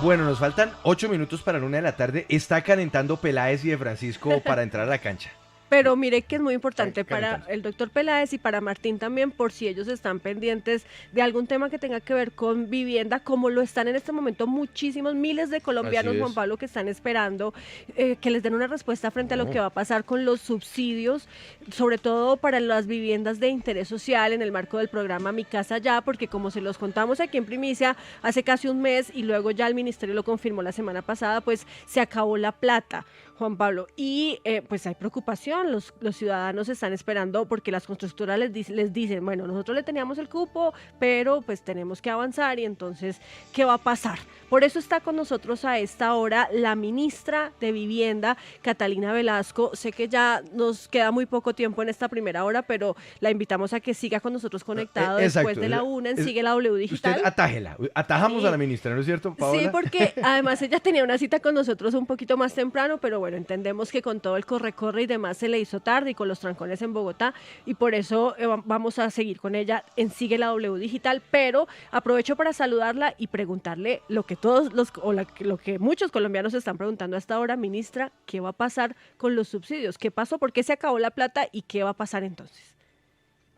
Bueno, nos faltan 8 minutos para la 1 de la tarde. Está calentando Peláez y de Francisco para entrar a la cancha. Pero mire que es muy Están importante para calentando. el doctor Peláez y para Martín también, por si ellos están pendientes de algún tema que tenga que ver con vivienda, como lo están en este momento muchísimos, miles de Así colombianos, Juan es. Pablo, que están esperando que les den una respuesta frente a lo No. que va a pasar con los subsidios, sobre todo para las viviendas de interés social en el marco del programa Mi Casa Ya, porque como se los contamos aquí en primicia hace casi un mes y luego ya el ministerio lo confirmó la semana pasada, pues se acabó la plata. Juan Pablo, y pues hay preocupación, los ciudadanos están esperando porque las constructoras les dicen, bueno, nosotros le teníamos el cupo, pero pues tenemos que avanzar y entonces, ¿qué va a pasar? Por eso está con nosotros a esta hora la ministra de Vivienda, Catalina Velasco. Sé que ya nos queda muy poco tiempo en esta primera hora, pero la invitamos a que siga con nosotros No, conectado después exacto. de la una en Sigue la W Usted Digital. atájela. Atajamos a la Sí, ministra, ¿no es cierto, sí, Paola? porque además ella tenía una cita con nosotros un poquito más temprano, pero bueno, entendemos que con todo el corre-corre y demás se le hizo tarde y con los trancones en Bogotá, y por eso vamos a seguir con ella en Sigue la W Digital, pero aprovecho para saludarla y preguntarle lo que todos lo que muchos colombianos están preguntando hasta ahora, ministra, ¿qué va a pasar con los subsidios? ¿Qué pasó? ¿Por qué se acabó la plata? ¿Y qué va a pasar entonces?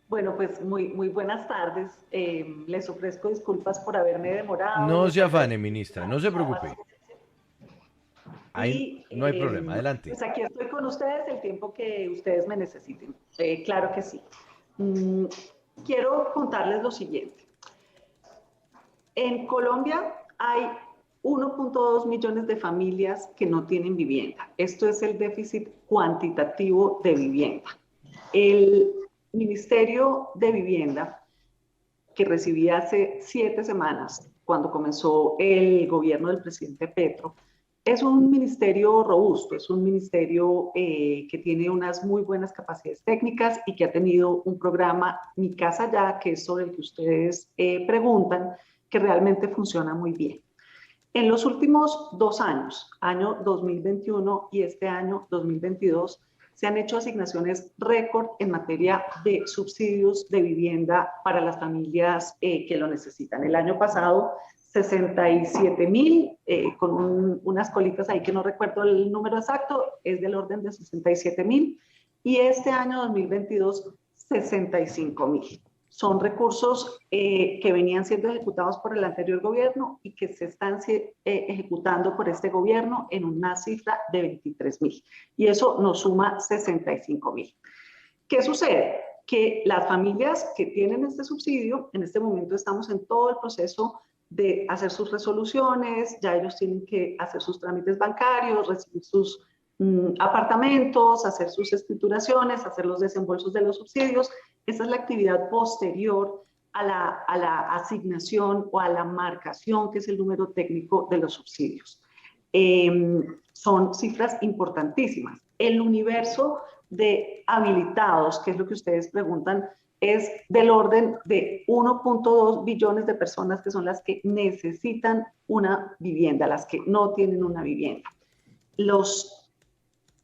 Bueno, pues muy buenas tardes. Les ofrezco disculpas por haberme demorado, No les se afane, agradezco ministra, no se la preocupe. paciencia Ahí y no hay problema, adelante. pues aquí estoy con ustedes el tiempo que ustedes me necesiten. Claro que sí. Mm, Quiero contarles lo siguiente. En Colombia hay 1.2 millones de familias que no tienen vivienda. Esto es el déficit cuantitativo de vivienda. El Ministerio de Vivienda, que recibí hace 7 semanas, cuando comenzó el gobierno del presidente Petro, es un ministerio robusto, es un ministerio que tiene unas muy buenas capacidades técnicas y que ha tenido un programa Mi Casa Ya, que es sobre el que ustedes preguntan, que realmente funciona muy bien. En los últimos 2 años, año 2021 y este año 2022, se han hecho asignaciones récord en materia de subsidios de vivienda para las familias que lo necesitan. El año pasado, 67.000, con unas colitas ahí que no recuerdo el número exacto, es del orden de 67.000, y este año 2022, 65.000. Son recursos que venían siendo ejecutados por el anterior gobierno y que se están ejecutando por este gobierno en una cifra de 23.000. Y eso nos suma 65.000. ¿Qué sucede? Que las familias que tienen este subsidio, en este momento estamos en todo el proceso de hacer sus resoluciones, ya ellos tienen que hacer sus trámites bancarios, recibir sus apartamentos, hacer sus escrituraciones, hacer los desembolsos de los subsidios. Esa es la actividad posterior a la asignación o a la marcación, que es el número técnico de los subsidios. Son cifras importantísimas. El universo de habilitados, que es lo que ustedes preguntan, es del orden de 1.2 billones de personas que son las que necesitan una vivienda, las que no tienen una vivienda. Los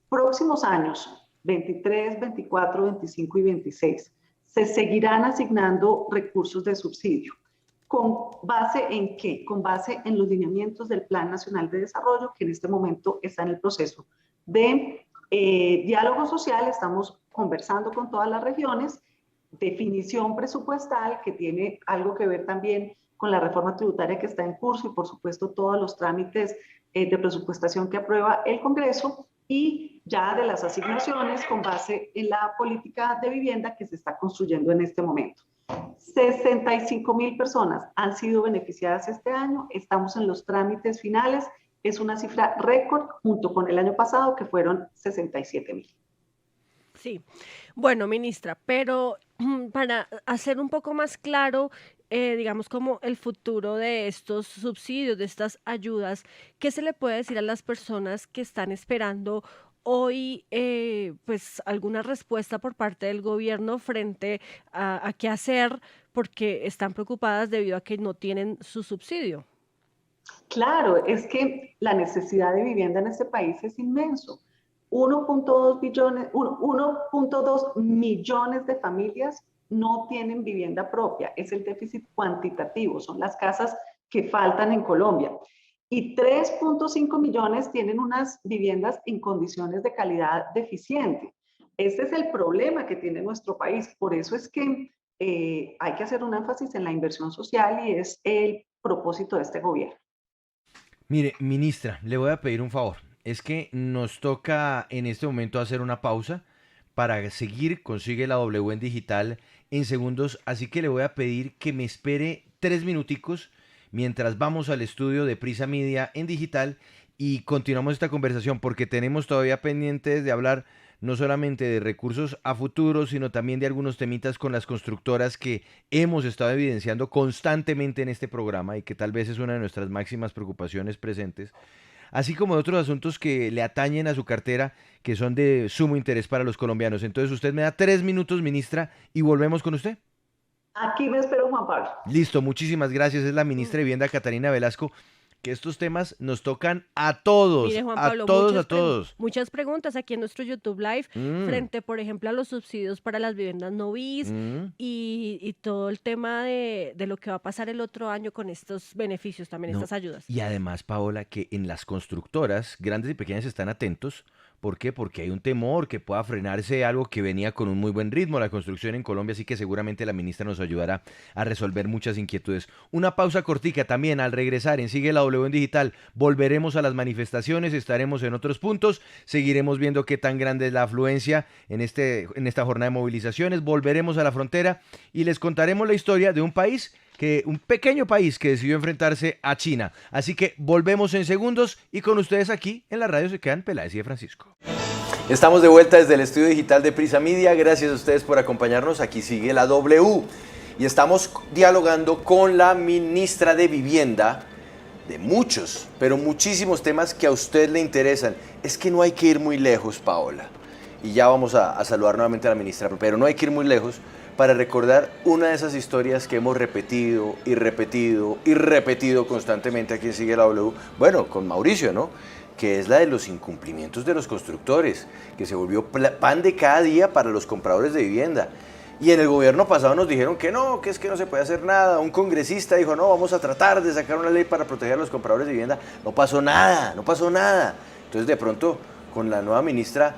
próximos años, 23, 24, 25 y 26, se seguirán asignando recursos de subsidio. ¿Con base en qué? Con base en los lineamientos del Plan Nacional de Desarrollo, que en este momento está en el proceso de diálogo social. Estamos conversando con todas las regiones, definición presupuestal, que tiene algo que ver también con la reforma tributaria que está en curso y por supuesto todos los trámites de presupuestación que aprueba el Congreso, y ya de las asignaciones con base en la política de vivienda que se está construyendo en este momento. 65.000 personas han sido beneficiadas este año, estamos en los trámites finales, es una cifra récord junto con el año pasado que fueron 67.000. Sí, bueno, ministra, pero para hacer un poco más claro, digamos, como el futuro de estos subsidios, de estas ayudas, ¿qué se le puede decir a las personas que están esperando hoy, pues, alguna respuesta por parte del gobierno frente a qué hacer porque están preocupadas debido a que no tienen su subsidio? Claro, es que la necesidad de vivienda en este país es inmenso. 1.2 billones, 1.2 millones de familias no tienen vivienda propia. Es el déficit cuantitativo, son las casas que faltan en Colombia. y 3.5 millones tienen unas viviendas en condiciones de calidad deficiente. Ese es el problema que tiene nuestro país. Por eso es que hay que hacer un énfasis en la inversión social y es el propósito de este gobierno. Mire, ministra, le voy a pedir un favor. Es que nos toca en este momento hacer una pausa para seguir. Consigue la W en digital en segundos, así que le voy a pedir que me espere 3 minuticos mientras vamos al estudio de Prisa Media en digital y continuamos esta conversación porque tenemos todavía pendientes de hablar no solamente de recursos a futuro, sino también de algunos temitas con las constructoras que hemos estado evidenciando constantemente en este programa y que tal vez es una de nuestras máximas preocupaciones presentes, así como de otros asuntos que le atañen a su cartera, que son de sumo interés para los colombianos. Entonces usted me da 3 minutos, ministra, y volvemos con usted. Aquí me espero, Juan Pablo. Listo, muchísimas gracias. Es la ministra de Vivienda, Catarina Velasco, que estos temas nos tocan a todos, Mire, Juan a Pablo, todos, a todos. muchas preguntas aquí en nuestro YouTube Live frente, por ejemplo, a los subsidios para las viviendas no bis y todo el tema de lo que va a pasar el otro año con estos beneficios también, No, estas ayudas. y además, Paola, que en las constructoras, grandes y pequeñas, están atentos. ¿Por qué? Porque hay un temor que pueda frenarse algo que venía con un muy buen ritmo, la construcción en Colombia, así que seguramente la ministra nos ayudará a resolver muchas inquietudes. Una pausa cortica también al regresar en Sigue la W en Digital. Volveremos a las manifestaciones, estaremos en otros puntos, seguiremos viendo qué tan grande es la afluencia en esta jornada de movilizaciones, volveremos a la frontera y les contaremos la historia de un pequeño país que decidió enfrentarse a China. Así que volvemos en segundos y con ustedes aquí en la radio se quedan Peláez y de Francisco. Estamos de vuelta desde el estudio digital de Prisa Media. Gracias a ustedes por acompañarnos. Aquí sigue la W. Y estamos dialogando con la ministra de Vivienda de muchos, pero muchísimos temas que a usted le interesan. Es que no hay que ir muy lejos, Paola. Y ya vamos a saludar nuevamente a la ministra, pero no hay que ir muy lejos para recordar una de esas historias que hemos repetido y repetido y repetido constantemente aquí en Sigue la W, bueno, con Mauricio, ¿no? Que es la de los incumplimientos de los constructores, que se volvió pan de cada día para los compradores de vivienda. Y en el gobierno pasado nos dijeron que no, que es que no se puede hacer nada. Un congresista dijo, no, vamos a tratar de sacar una ley para proteger a los compradores de vivienda. No pasó nada, no pasó nada. Entonces, de pronto, con la nueva ministra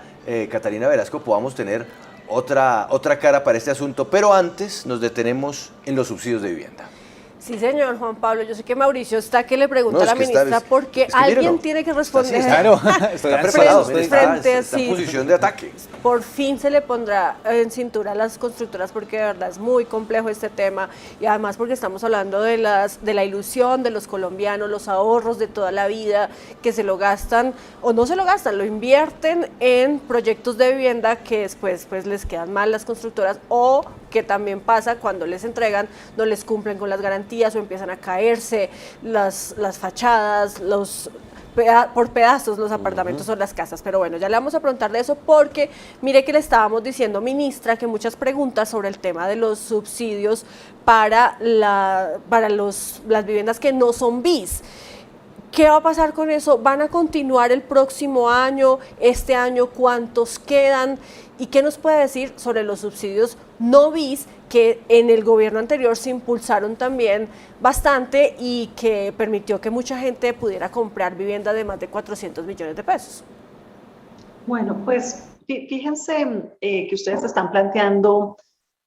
Catarina Velasco podamos tener otra cara para este asunto, pero antes nos detenemos en los subsidios de vivienda. Sí, señor Juan Pablo, yo sé que Mauricio está que le pregunta a la ministra porque alguien tiene que responder. Claro, está preparado, está en posición de ataque. Por fin se le pondrá en cintura a las constructoras porque de verdad es muy complejo este tema y además porque estamos hablando de la ilusión de los colombianos, los ahorros de toda la vida que se lo gastan o no se lo gastan, lo invierten en proyectos de vivienda que después pues les quedan mal las constructoras o que también pasa cuando les entregan, no les cumplen con las garantías o empiezan a caerse las fachadas, por pedazos los apartamentos o las casas. Pero bueno, ya le vamos a preguntar de eso porque mire que le estábamos diciendo, ministra, que muchas preguntas sobre el tema de los subsidios para las viviendas que no son bis. ¿Qué va a pasar con eso? ¿Van a continuar el próximo año? ¿Este año cuántos quedan? ¿Y qué nos puede decir sobre los subsidios no bis que en el gobierno anterior se impulsaron también bastante y que permitió que mucha gente pudiera comprar vivienda de más de 400 millones de pesos? Bueno, pues fíjense que ustedes están planteando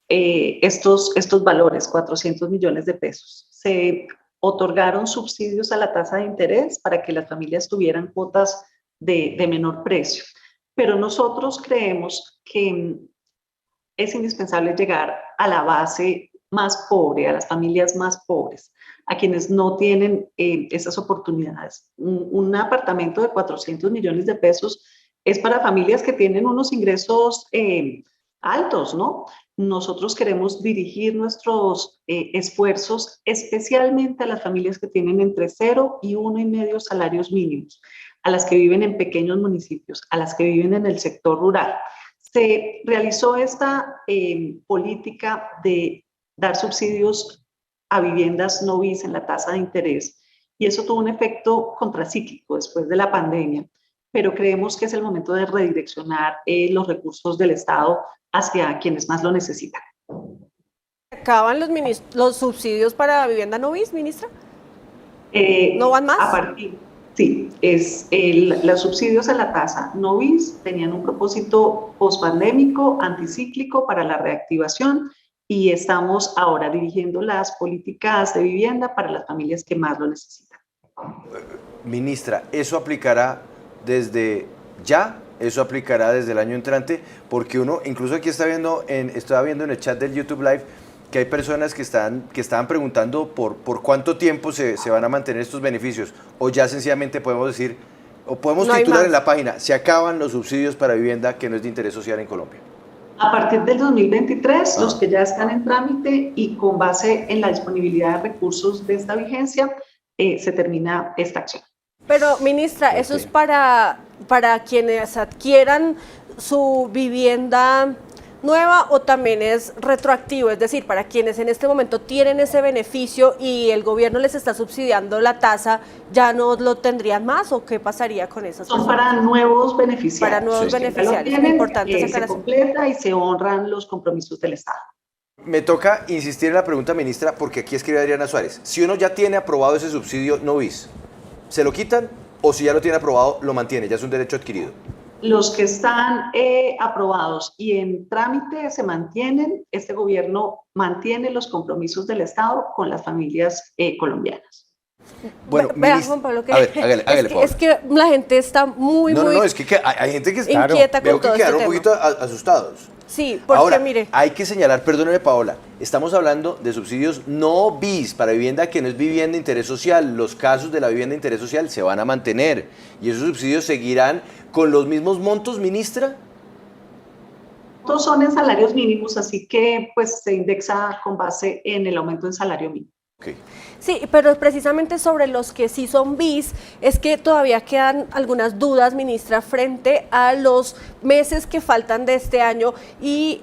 estos valores, 400 millones de pesos. Se otorgaron subsidios a la tasa de interés para que las familias tuvieran cuotas de menor precio. Pero nosotros creemos que es indispensable llegar a la base más pobre, a las familias más pobres, a quienes no tienen esas oportunidades. Un apartamento de 400 millones de pesos es para familias que tienen unos ingresos altos, ¿no? Nosotros queremos dirigir nuestros esfuerzos especialmente a las familias que tienen entre 0 y 1,5 salarios mínimos, a las que viven en pequeños municipios, a las que viven en el sector rural. Se realizó esta política de dar subsidios a viviendas no bis en la tasa de interés y eso tuvo un efecto contracíclico después de la pandemia, pero creemos que es el momento de redireccionar los recursos del Estado hacia quienes más lo necesitan. ¿Acaban los subsidios para vivienda no bis, ministra? ¿No van A más? partir, sí, los subsidios a la tasa no bis tenían un propósito pospandémico, anticíclico para la reactivación y estamos ahora dirigiendo las políticas de vivienda para las familias que más lo necesitan. Ministra, ¿eso aplicará desde ya? ¿Eso aplicará desde el año entrante? Porque uno, incluso aquí estaba viendo en el chat del YouTube Live que hay personas que estaban preguntando por cuánto tiempo se van a mantener estos beneficios. O ya sencillamente podemos decir, o podemos No hay titular más. en la página, se acaban los subsidios para vivienda que no es de interés social en Colombia. A partir del 2023, los Ah. que ya están en trámite y con base en la disponibilidad de recursos de esta vigencia, se termina esta acción. Pero, ministra, ¿eso Ok. es para quienes adquieran su vivienda nueva o también es retroactivo? Es decir, para quienes en este momento tienen ese beneficio y el gobierno les está subsidiando la tasa, ¿ya no lo tendrían más o qué pasaría con esas Son personas? para nuevos beneficiarios. Para nuevos Los que ya lo beneficiarios. tienen, Importante esa se aclaración. completa y se honran los compromisos del Estado. Me toca insistir en la pregunta, ministra, porque aquí escribe Adriana Suárez. Si uno ya tiene aprobado ese subsidio no bis, ¿se lo quitan? O si ya lo tiene aprobado, lo mantiene, ya es un derecho adquirido. Los que están aprobados y en trámite se mantienen, este gobierno mantiene los compromisos del Estado con las familias colombianas. Bueno, Vea, Juan Pablo, que a ver, hágale, por favor. es que la gente está muy No, es que hay gente que está inquieta con veo que todo este quedaron un tema. poquito asustados. Sí, porque Ahora, mire, hay que señalar, perdóneme Paola, estamos hablando de subsidios no bis para vivienda que no es vivienda de interés social. Los casos de la vivienda de interés social se van a mantener y esos subsidios seguirán con los mismos montos, ministra. Todos son en salarios mínimos, así que pues se indexa con base en el aumento en salario mínimo. Okay. sí, pero precisamente sobre los que sí son bis, es que todavía quedan algunas dudas, ministra, frente a los meses que faltan de este año y,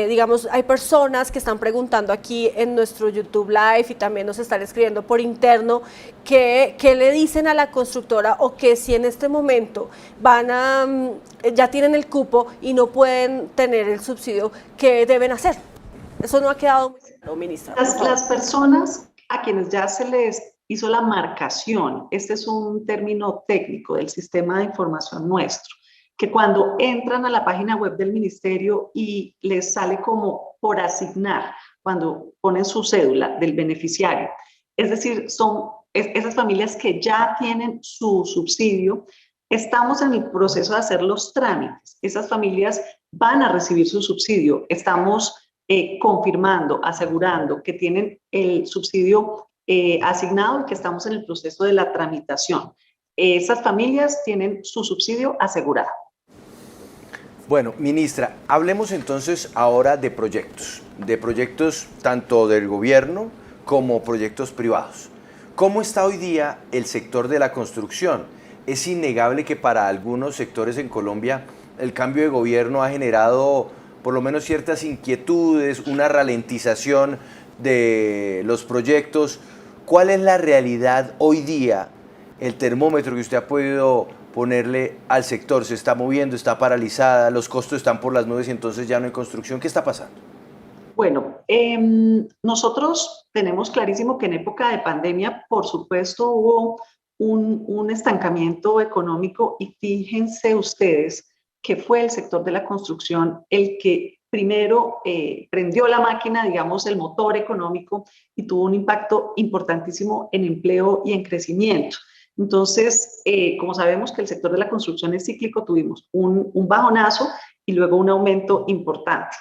digamos, hay personas que están preguntando aquí en nuestro YouTube Live y también nos están escribiendo por interno qué le dicen a la constructora o que si en este momento ya tienen el cupo y no pueden tener el subsidio, ¿qué deben hacer? Eso no ha quedado muy claro, ministra. Las personas a quienes ya se les hizo la marcación, este es un término técnico del sistema de información nuestro, que cuando entran a la página web del ministerio y les sale como por asignar, cuando ponen su cédula del beneficiario, es decir, son esas familias que ya tienen su subsidio, estamos en el proceso de hacer los trámites, esas familias van a recibir su subsidio, estamos confirmando, asegurando que tienen el subsidio asignado y que estamos en el proceso de la tramitación. Esas familias tienen su subsidio asegurado. Bueno, ministra, hablemos entonces ahora de proyectos tanto del gobierno como proyectos privados. ¿Cómo está hoy día el sector de la construcción? Es innegable que para algunos sectores en Colombia el cambio de gobierno ha generado por lo menos ciertas inquietudes, una ralentización de los proyectos. ¿Cuál es la realidad hoy día? El termómetro que usted ha podido ponerle al sector, ¿se está moviendo, está paralizada, los costos están por las nubes y entonces ya no hay construcción? ¿Qué está pasando? Bueno, nosotros tenemos clarísimo que en época de pandemia, por supuesto, hubo un estancamiento económico y fíjense ustedes que fue el sector de la construcción el que primero prendió la máquina, digamos, el motor económico y tuvo un impacto importantísimo en empleo y en crecimiento. Entonces, como sabemos que el sector de la construcción es cíclico, tuvimos un bajonazo y luego un aumento importante.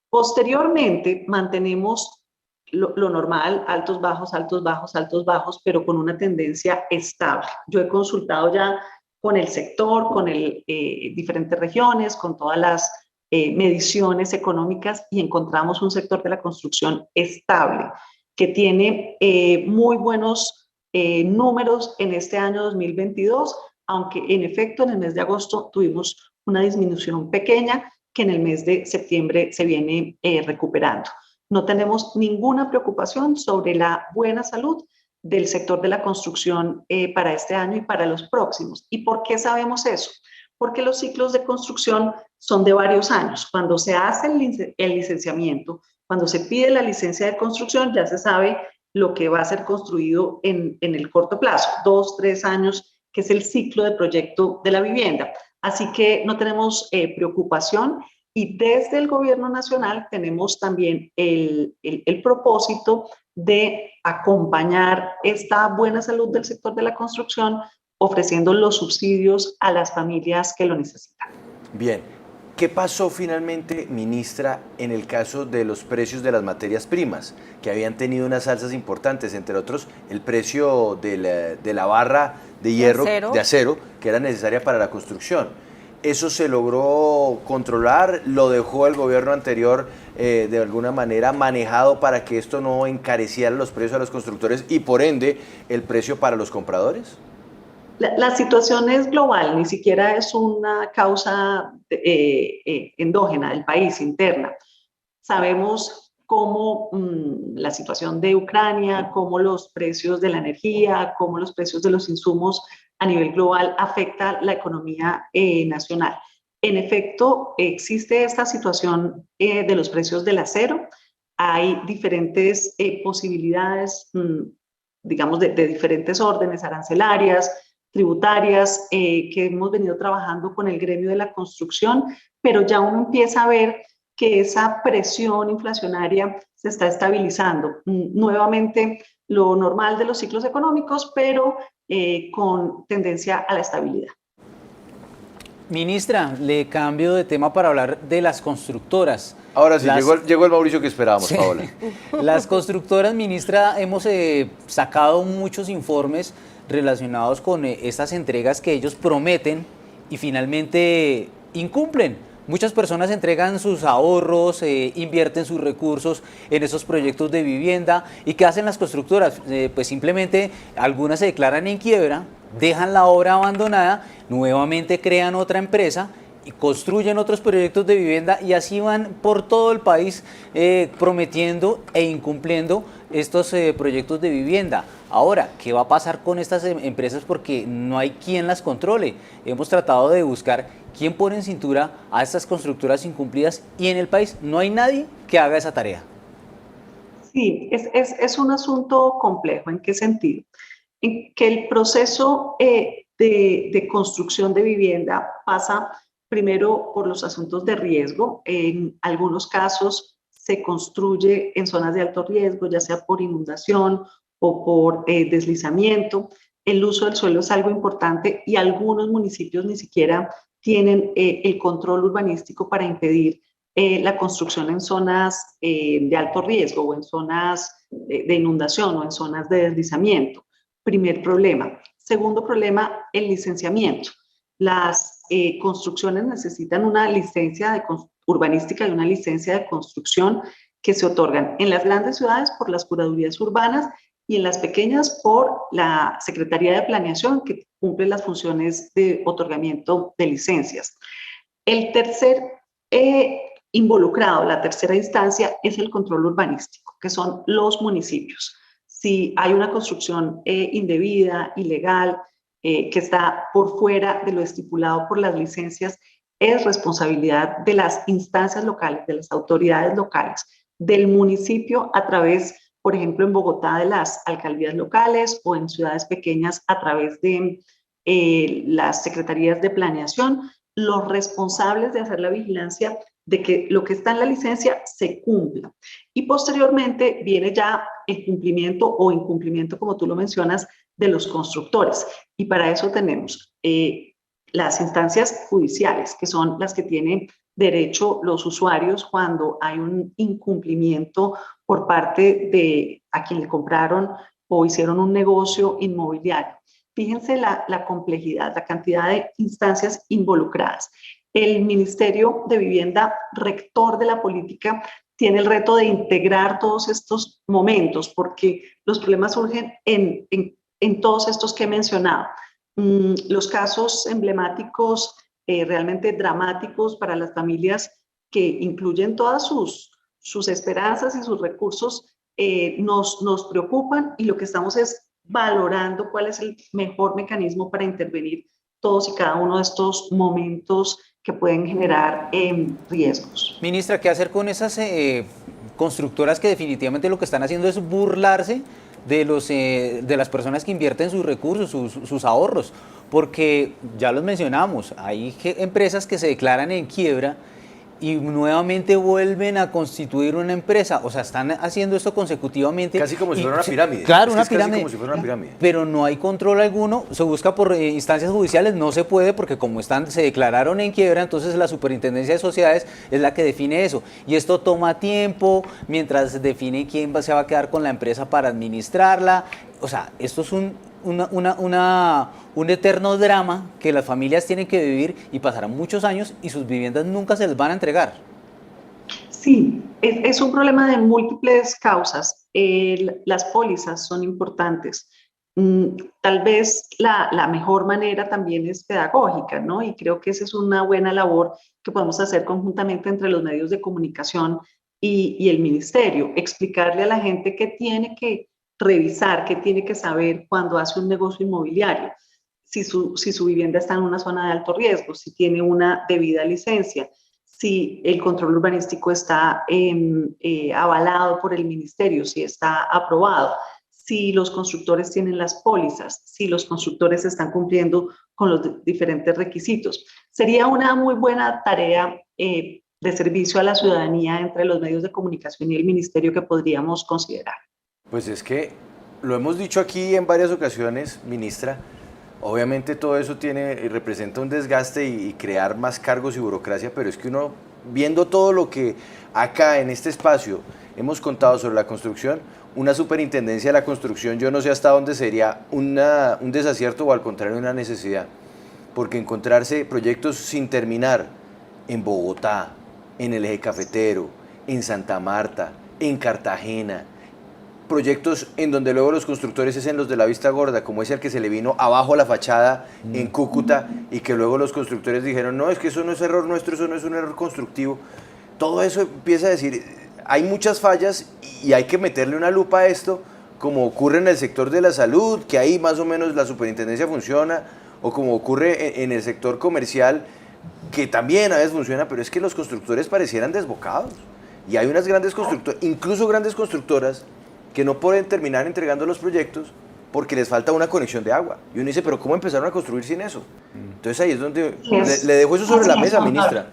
Posteriormente, mantenemos lo normal, altos, bajos, altos, bajos, altos, bajos, pero con una tendencia estable. Yo he consultado ya con el sector, con diferentes regiones, con todas las mediciones económicas y encontramos un sector de la construcción estable que tiene muy buenos números en este año 2022, aunque en efecto en el mes de agosto tuvimos una disminución pequeña que en el mes de septiembre se viene recuperando. No tenemos ninguna preocupación sobre la buena salud del sector de la construcción para este año y para los próximos. ¿Y por qué sabemos eso? Porque los ciclos de construcción son de varios años. Cuando se hace el licenciamiento, cuando se pide la licencia de construcción, ya se sabe lo que va a ser construido en el corto plazo, 2, 3 años, que es el ciclo de proyecto de la vivienda. Así que no tenemos preocupación y desde el gobierno nacional tenemos también el propósito de acompañar esta buena salud del sector de la construcción ofreciendo los subsidios a las familias que lo necesitan. Bien, ¿qué pasó finalmente, ministra, en el caso de los precios de las materias primas, que habían tenido unas alzas importantes, entre otros el precio de la barra de hierro, de acero, que era necesaria para la construcción? ¿Eso se logró controlar? ¿Lo dejó el gobierno anterior de alguna manera manejado para que esto no encareciera los precios a los constructores y por ende el precio para los compradores? La situación es global, ni siquiera es una causa endógena del país, interna. Sabemos cómo la situación de Ucrania, cómo los precios de la energía, cómo los precios de los insumos a nivel global afecta la economía nacional. En efecto, existe esta situación de los precios del acero. Hay diferentes posibilidades, digamos, de diferentes órdenes arancelarias, tributarias, que hemos venido trabajando con el gremio de la construcción, pero ya uno empieza a ver que esa presión inflacionaria se está estabilizando. Nuevamente, lo normal de los ciclos económicos, pero con tendencia a la estabilidad. Ministra, le cambio de tema para hablar de las constructoras. Ahora sí, llegó el Mauricio que esperábamos, sí. Paola. Las constructoras, ministra, hemos sacado muchos informes relacionados con estas entregas que ellos prometen y finalmente incumplen. Muchas personas entregan sus ahorros, invierten sus recursos en esos proyectos de vivienda. ¿Y qué hacen las constructoras? Pues simplemente algunas se declaran en quiebra, dejan la obra abandonada, nuevamente crean otra empresa y construyen otros proyectos de vivienda y así van por todo el país prometiendo e incumpliendo estos proyectos de vivienda. Ahora, ¿qué va a pasar con estas empresas? Porque no hay quien las controle. Hemos tratado de buscar quién pone en cintura a estas constructoras incumplidas y en el país no hay nadie que haga esa tarea. Sí, es un asunto complejo. ¿En qué sentido? En que el proceso de construcción de vivienda pasa primero por los asuntos de riesgo. En algunos casos se construye en zonas de alto riesgo, ya sea por inundación o por deslizamiento. El uso del suelo es algo importante y algunos municipios ni siquiera tienen el control urbanístico para impedir la construcción en zonas de alto riesgo o en zonas de inundación o en zonas de deslizamiento. Primer problema. Segundo problema, el licenciamiento. Las construcciones necesitan una licencia urbanística y una licencia de construcción que se otorgan en las grandes ciudades por las curadurías urbanas y en las pequeñas por la Secretaría de Planeación, que cumple las funciones de otorgamiento de licencias. El tercer involucrado, la tercera instancia, es el control urbanístico, que son los municipios. Si hay una construcción indebida, ilegal, que está por fuera de lo estipulado por las licencias, es responsabilidad de las instancias locales, de las autoridades locales, del municipio a través, por ejemplo, en Bogotá, de las alcaldías locales o en ciudades pequeñas a través de las secretarías de planeación, los responsables de hacer la vigilancia de que lo que está en la licencia se cumpla. Y posteriormente viene ya el cumplimiento o incumplimiento, como tú lo mencionas, de los constructores. Y para eso tenemos las instancias judiciales, que son las que tienen derecho los usuarios cuando hay un incumplimiento por parte de a quien le compraron o hicieron un negocio inmobiliario. Fíjense la complejidad, la cantidad de instancias involucradas. El Ministerio de Vivienda, rector de la política, tiene el reto de integrar todos estos momentos, porque los problemas surgen en todos estos que he mencionado. Los casos emblemáticos, realmente dramáticos para las familias, que incluyen todas sus esperanzas y sus recursos, nos preocupan, y lo que estamos es valorando cuál es el mejor mecanismo para intervenir todos y cada uno de estos momentos que pueden generar riesgos. Ministra, ¿qué hacer con esas constructoras que definitivamente lo que están haciendo es burlarse de las personas que invierten sus recursos, sus ahorros, porque ya los mencionamos, hay empresas que se declaran en quiebra y nuevamente vuelven a constituir una empresa, o sea, están haciendo esto consecutivamente. Casi como si fuera una pirámide. Claro, Es una casi pirámide. como si fuera una pirámide. Pero no hay control alguno, se busca por instancias judiciales, no se puede porque como se declararon en quiebra, entonces la Superintendencia de Sociedades es la que define eso. Y esto toma tiempo, mientras define quién se va a quedar con la empresa para administrarla. O sea, esto es un eterno drama que las familias tienen que vivir y pasarán muchos años y sus viviendas nunca se les van a entregar. Sí, es un problema de múltiples causas. Las pólizas son importantes. Tal vez la mejor manera también es pedagógica, ¿no? Y creo que esa es una buena labor que podemos hacer conjuntamente entre los medios de comunicación y el ministerio. Explicarle a la gente qué tiene que revisar, qué tiene que saber cuando hace un negocio inmobiliario. Si su vivienda está en una zona de alto riesgo, si tiene una debida licencia, si el control urbanístico está avalado por el ministerio, si está aprobado, si los constructores tienen las pólizas, si los constructores están cumpliendo con los diferentes requisitos. Sería una muy buena tarea de servicio a la ciudadanía entre los medios de comunicación y el ministerio que podríamos considerar. Pues es que lo hemos dicho aquí en varias ocasiones, ministra. Obviamente todo eso representa un desgaste y crear más cargos y burocracia, pero es que uno, viendo todo lo que acá en este espacio hemos contado sobre la construcción, una superintendencia de la construcción, yo no sé hasta dónde sería un desacierto o al contrario una necesidad, porque encontrarse proyectos sin terminar en Bogotá, en el Eje Cafetero, en Santa Marta, en Cartagena, proyectos en donde luego los constructores es en los de la vista gorda, como es el que se le vino abajo la fachada en Cúcuta y que luego los constructores dijeron, no, es que eso no es error nuestro, eso no es un error constructivo. Todo eso empieza a decir, hay muchas fallas y hay que meterle una lupa a esto, como ocurre en el sector de la salud, que ahí más o menos la superintendencia funciona, o como ocurre en el sector comercial, que también a veces funciona, pero es que los constructores parecieran desbocados. Y hay unas grandes constructoras, incluso grandes constructoras, que no pueden terminar entregando los proyectos porque les falta una conexión de agua. Y uno dice, pero ¿cómo empezaron a construir sin eso? Entonces ahí es donde le dejo eso sobre la mesa, ministra.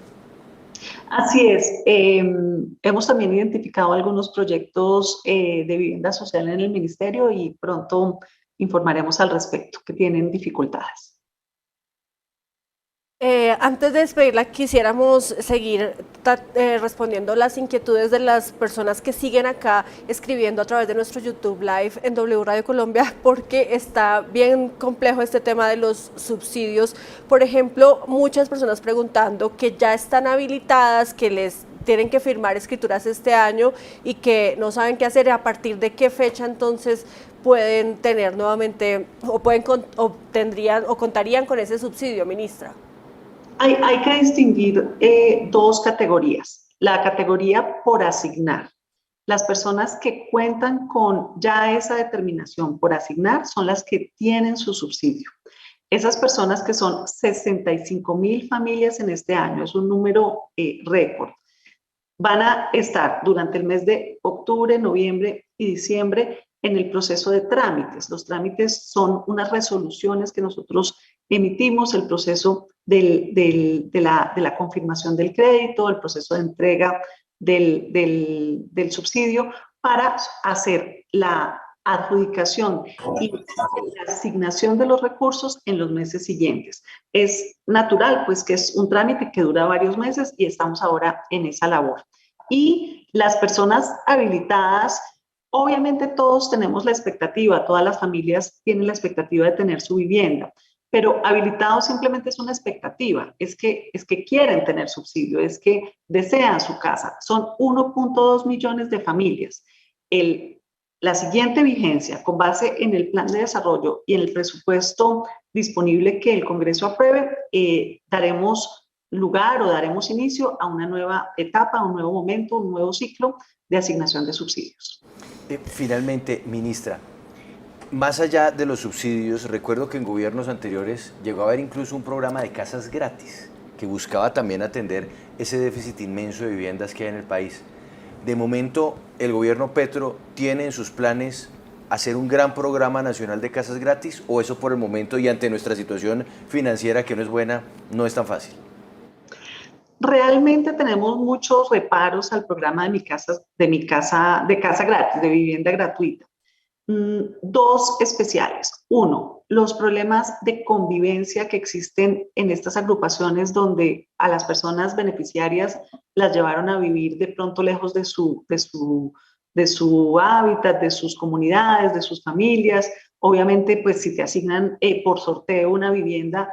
Así es. Hemos también identificado algunos proyectos de vivienda social en el ministerio y pronto informaremos al respecto que tienen dificultades. Antes de despedirla, quisiéramos seguir respondiendo las inquietudes de las personas que siguen acá escribiendo a través de nuestro YouTube Live en W Radio Colombia, porque está bien complejo este tema de los subsidios. Por ejemplo, muchas personas preguntando que ya están habilitadas, que les tienen que firmar escrituras este año y que no saben qué hacer, a partir de qué fecha entonces pueden tener nuevamente o tendrían o contarían con ese subsidio, ministra. Hay que distinguir dos categorías. La categoría por asignar. Las personas que cuentan con ya esa determinación por asignar son las que tienen su subsidio. Esas personas que son 65,000 familias en este año, es un número récord, van a estar durante el mes de octubre, noviembre y diciembre en el proceso de trámites. Los trámites son unas resoluciones que nosotros emitimos, el proceso de la confirmación del crédito, el proceso de entrega del subsidio para hacer la adjudicación y la asignación de los recursos en los meses siguientes. Es natural, pues, que es un trámite que dura varios meses y estamos ahora en esa labor. Y las personas habilitadas, obviamente todos tenemos la expectativa, todas las familias tienen la expectativa de tener su vivienda, pero habilitado simplemente es una expectativa, es que quieren tener subsidio, es que desean su casa. Son 1.2 millones de familias. La siguiente vigencia, con base en el plan de desarrollo y en el presupuesto disponible que el Congreso apruebe, daremos lugar o daremos inicio a una nueva etapa, un nuevo momento, un nuevo ciclo de asignación de subsidios. Finalmente, ministra, más allá de los subsidios, recuerdo que en gobiernos anteriores llegó a haber incluso un programa de casas gratis que buscaba también atender ese déficit inmenso de viviendas que hay en el país. De momento, el gobierno Petro tiene en sus planes hacer un gran programa nacional de casas gratis, o eso por el momento y ante nuestra situación financiera que no es buena, no es tan fácil? Realmente tenemos muchos reparos al programa de casa gratis, de vivienda gratuita. Dos especiales. Uno, los problemas de convivencia que existen en estas agrupaciones donde a las personas beneficiarias las llevaron a vivir de pronto lejos de su hábitat, de sus comunidades, de sus familias. Obviamente, pues si te asignan por sorteo una vivienda,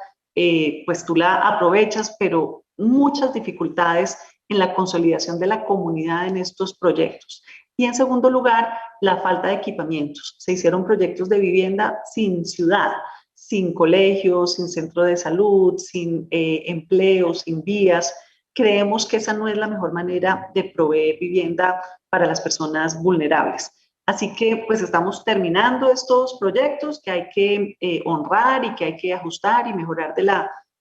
pues tú la aprovechas, pero muchas dificultades en la consolidación de la comunidad en estos proyectos. Y en segundo lugar, la falta de equipamientos. Se hicieron proyectos de vivienda sin ciudad, sin colegios, sin centro de salud, sin empleo, sin vías. Creemos que esa no es la mejor manera de proveer vivienda para las personas vulnerables. Así que pues estamos terminando estos proyectos que hay que honrar y que hay que ajustar y mejorar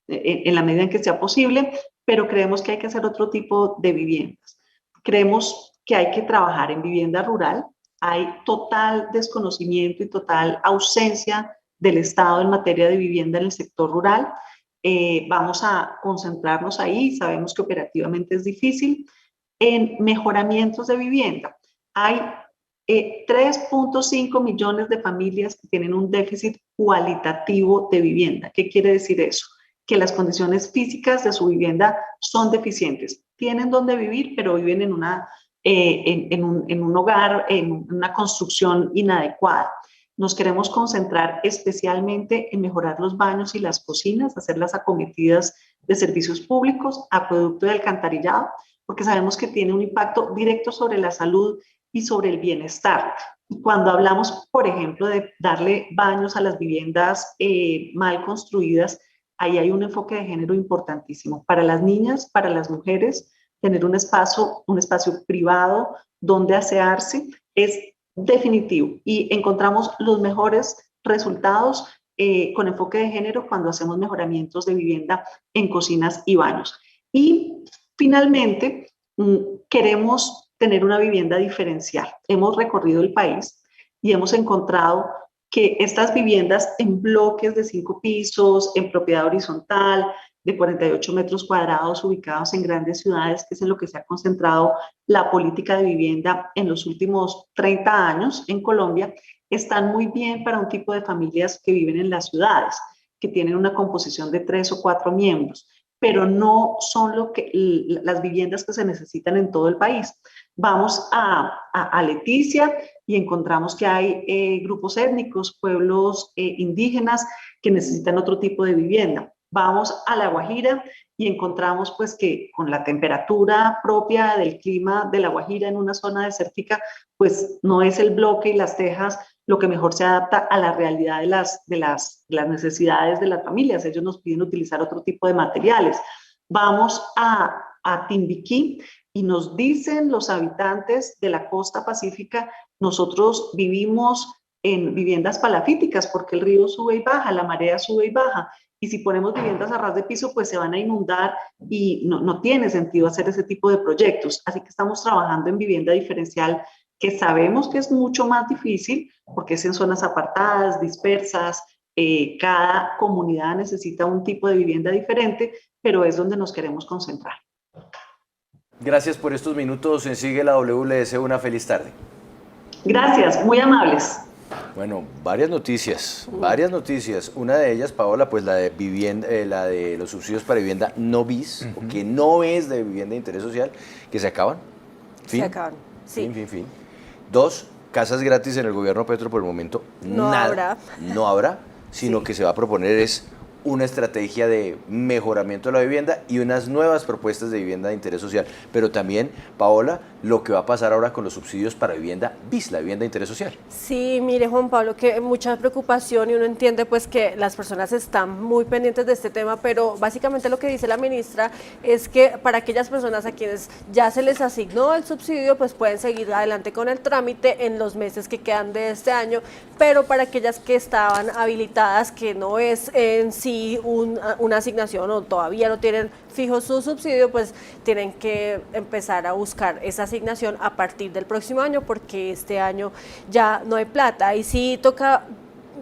en la medida en que sea posible, pero creemos que hay que hacer otro tipo de viviendas. Creemos que hay que trabajar en vivienda rural. Hay total desconocimiento y total ausencia del Estado en materia de vivienda en el sector rural. Vamos a concentrarnos ahí, sabemos que operativamente es difícil, en mejoramientos de vivienda. Hay 3.5 millones de familias que tienen un déficit cualitativo de vivienda. ¿Qué quiere decir eso? Que las condiciones físicas de su vivienda son deficientes. Tienen donde vivir, pero viven en un hogar, en una construcción inadecuada. Nos queremos concentrar especialmente en mejorar los baños y las cocinas, hacer las acometidas de servicios públicos, acueducto y alcantarillado, porque sabemos que tiene un impacto directo sobre la salud y sobre el bienestar. Cuando hablamos, por ejemplo, de darle baños a las viviendas mal construidas, ahí hay un enfoque de género importantísimo. Para las niñas, para las mujeres, tener un espacio privado donde asearse es definitivo y encontramos los mejores resultados con enfoque de género cuando hacemos mejoramientos de vivienda en cocinas y baños. Y finalmente, queremos tener una vivienda diferencial. Hemos recorrido el país y hemos encontrado que estas viviendas en bloques de 5 pisos, en propiedad horizontal, de 48 metros cuadrados, ubicados en grandes ciudades, que es en lo que se ha concentrado la política de vivienda en los últimos 30 años en Colombia, están muy bien para un tipo de familias que viven en las ciudades, que tienen una composición de 3 o 4 miembros, pero no son las viviendas que se necesitan en todo el país. Vamos a Leticia y encontramos que hay grupos étnicos, pueblos indígenas que necesitan otro tipo de vivienda. Vamos a La Guajira y encontramos pues que con la temperatura propia del clima de La Guajira en una zona desértica, pues no es el bloque y las tejas lo que mejor se adapta a la realidad de las necesidades de las familias. Ellos nos piden utilizar otro tipo de materiales. Vamos a Timbiquí y nos dicen los habitantes de la costa pacífica, nosotros vivimos en viviendas palafíticas porque el río sube y baja, la marea sube y baja. Y si ponemos viviendas a ras de piso, pues se van a inundar y no tiene sentido hacer ese tipo de proyectos. Así que estamos trabajando en vivienda diferencial, que sabemos que es mucho más difícil porque es en zonas apartadas, dispersas. Cada comunidad necesita un tipo de vivienda diferente, pero es donde nos queremos concentrar. Gracias por estos minutos en Sigue la W. Le deseo una feliz tarde. Gracias, muy amables. Bueno, varias noticias. Una de ellas, Paola, pues la de vivienda, la de los subsidios para vivienda no bis, o que no es de vivienda de interés social, que se acaban. Se acaban, sí. Fin. 2, casas gratis en el gobierno Petro por el momento. No habrá, sino que se va a proponer es una estrategia de mejoramiento de la vivienda y unas nuevas propuestas de vivienda de interés social. Pero también, Paola, lo que va a pasar ahora con los subsidios para vivienda bis, la vivienda de interés social. Sí, mire, Juan Pablo, que mucha preocupación y uno entiende pues que las personas están muy pendientes de este tema, pero básicamente lo que dice la ministra es que para aquellas personas a quienes ya se les asignó el subsidio, pues pueden seguir adelante con el trámite en los meses que quedan de este año, pero para aquellas que estaban habilitadas, que no es en sí sí una asignación o todavía no tienen fijo su subsidio, pues tienen que empezar a buscar esa asignación a partir del próximo año, porque este año ya no hay plata. Y sí toca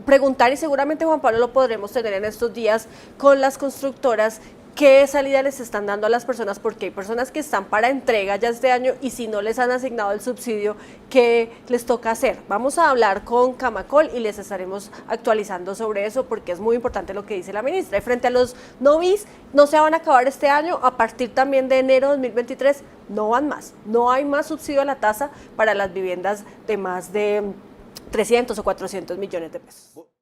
preguntar, y seguramente Juan Pablo lo podremos tener en estos días con las constructoras, qué salida les están dando a las personas, porque hay personas que están para entrega ya este año y si no les han asignado el subsidio, ¿qué les toca hacer? Vamos a hablar con Camacol y les estaremos actualizando sobre eso, porque es muy importante lo que dice la ministra. Y frente a los novis, no se van a acabar este año, a partir también de enero de 2023 no van más, no hay más subsidio a la tasa para las viviendas de más de 300 o 400 millones de pesos.